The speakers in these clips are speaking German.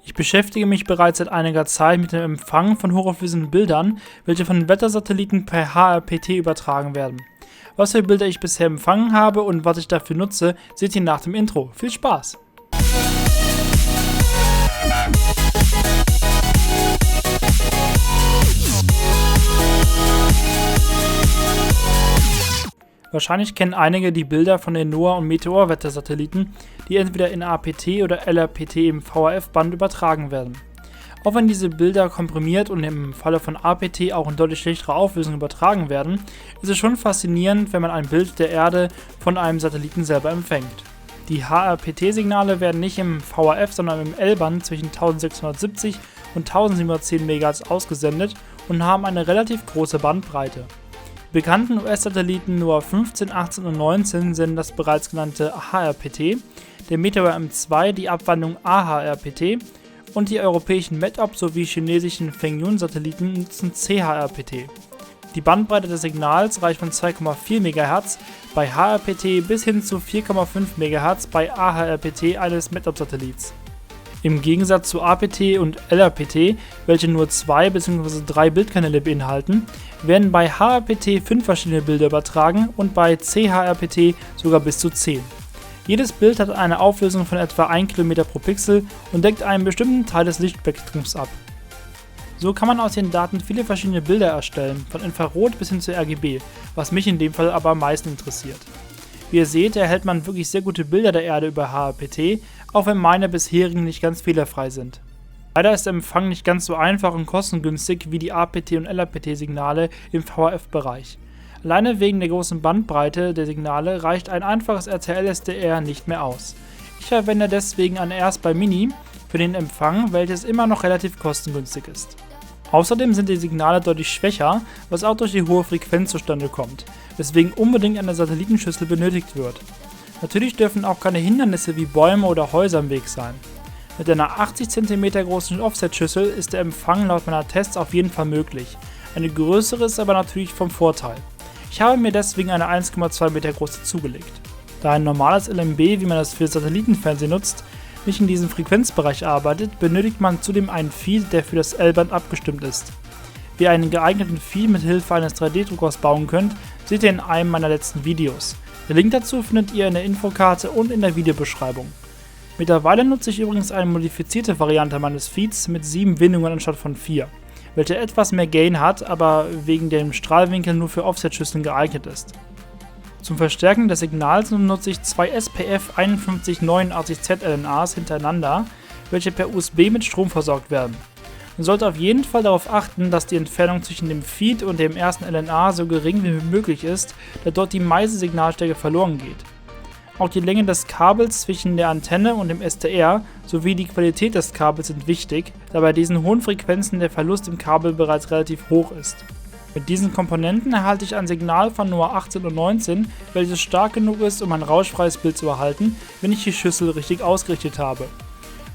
Ich beschäftige mich bereits seit einiger Zeit mit dem Empfang von hochauflösenden Bildern, welche von Wettersatelliten per HRPT übertragen werden. Was für Bilder ich bisher empfangen habe und was ich dafür nutze, seht ihr nach dem Intro. Viel Spaß! Wahrscheinlich kennen einige die Bilder von den NOAA- und Meteor-Wettersatelliten, die entweder in APT oder LRPT im VHF-Band übertragen werden. Auch wenn diese Bilder komprimiert und im Falle von APT auch in deutlich schlechterer Auflösung übertragen werden, ist es schon faszinierend, wenn man ein Bild der Erde von einem Satelliten selber empfängt. Die HRPT-Signale werden nicht im VHF, sondern im L-Band zwischen 1670 und 1710 MHz ausgesendet und haben eine relativ große Bandbreite. Die bekannten US-Satelliten NOAA 15, 18 und 19 senden das bereits genannte HRPT, der Meteor M2 die Abwandlung AHRPT und die europäischen METOP sowie chinesischen Fengyun-Satelliten nutzen CHRPT. Die Bandbreite des Signals reicht von 2,4 MHz bei HRPT bis hin zu 4,5 MHz bei AHRPT eines METOP-Satellits. Im Gegensatz zu APT und LRPT, welche nur 2 bzw. 3 Bildkanäle beinhalten, werden bei HRPT 5 verschiedene Bilder übertragen und bei CHRPT sogar bis zu 10. Jedes Bild hat eine Auflösung von etwa 1 km pro Pixel und deckt einen bestimmten Teil des Lichtspektrums ab. So kann man aus den Daten viele verschiedene Bilder erstellen, von Infrarot bis hin zu RGB, was mich in dem Fall aber am meisten interessiert. Wie ihr seht, erhält man wirklich sehr gute Bilder der Erde über HRPT, auch wenn meine bisherigen nicht ganz fehlerfrei sind. Leider ist der Empfang nicht ganz so einfach und kostengünstig wie die APT- und LRPT-Signale im VHF-Bereich. Alleine wegen der großen Bandbreite der Signale reicht ein einfaches RTL-SDR nicht mehr aus. Ich verwende deswegen ein Airspy Mini für den Empfang, welches immer noch relativ kostengünstig ist. Außerdem sind die Signale deutlich schwächer, was auch durch die hohe Frequenz zustande kommt, weswegen unbedingt eine Satellitenschüssel benötigt wird. Natürlich dürfen auch keine Hindernisse wie Bäume oder Häuser im Weg sein. Mit einer 80 cm großen Offset-Schüssel ist der Empfang laut meiner Tests auf jeden Fall möglich. Eine größere ist aber natürlich vom Vorteil. Ich habe mir deswegen eine 1,2 Meter große zugelegt. Da ein normales LMB, wie man das für Satellitenfernsehen nutzt, nicht in diesem Frequenzbereich arbeitet, benötigt man zudem einen Feed, der für das L-Band abgestimmt ist. Wie ihr einen geeigneten Feed mit Hilfe eines 3D-Druckers bauen könnt, seht ihr in einem meiner letzten Videos. Den Link dazu findet ihr in der Infokarte und in der Videobeschreibung. Mittlerweile nutze ich übrigens eine modifizierte Variante meines Feeds mit 7 Windungen anstatt von 4, welche etwas mehr Gain hat, aber wegen dem Strahlwinkel nur für Offset-Schüsseln geeignet ist. Zum Verstärken des Signals nutze ich 2 SPF 5189Z LNAs hintereinander, welche per USB mit Strom versorgt werden. Man sollte auf jeden Fall darauf achten, dass die Entfernung zwischen dem Feed und dem ersten LNA so gering wie möglich ist, da dort die meiste Signalstärke verloren geht. Auch die Länge des Kabels zwischen der Antenne und dem SDR sowie die Qualität des Kabels sind wichtig, da bei diesen hohen Frequenzen der Verlust im Kabel bereits relativ hoch ist. Mit diesen Komponenten erhalte ich ein Signal von NOAA 18 und 19, welches stark genug ist, um ein rauschfreies Bild zu erhalten, wenn ich die Schüssel richtig ausgerichtet habe.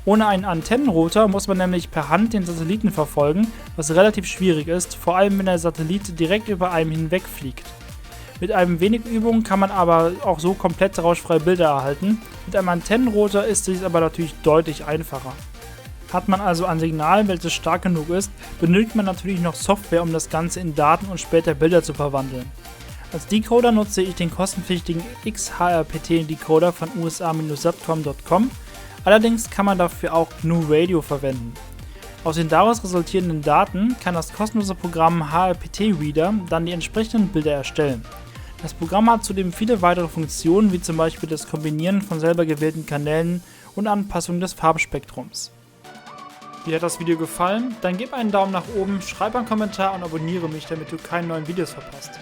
Ohne einen Antennenrotor muss man nämlich per Hand den Satelliten verfolgen, was relativ schwierig ist, vor allem wenn der Satellit direkt über einem hinwegfliegt. Mit einem wenig Übung kann man aber auch so komplett rauschfreie Bilder erhalten, mit einem Antennenrotor ist dies aber natürlich deutlich einfacher. Hat man also ein Signal, welches stark genug ist, benötigt man natürlich noch Software, um das Ganze in Daten und später Bilder zu verwandeln. Als Decoder nutze ich den kostenpflichtigen XHRPT-Decoder von USA-Satcom.com, allerdings kann man dafür auch GNU Radio verwenden. Aus den daraus resultierenden Daten kann das kostenlose Programm HRPT Reader dann die entsprechenden Bilder erstellen. Das Programm hat zudem viele weitere Funktionen, wie zum Beispiel das Kombinieren von selber gewählten Kanälen und Anpassung des Farbspektrums. Dir hat das Video gefallen? Dann gib einen Daumen nach oben, schreib einen Kommentar und abonniere mich, damit du keine neuen Videos verpasst.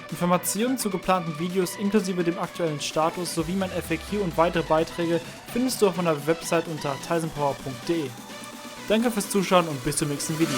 Informationen zu geplanten Videos inklusive dem aktuellen Status sowie mein FAQ und weitere Beiträge findest du auf meiner Website unter tysonpower.de. Danke fürs Zuschauen und bis zum nächsten Video.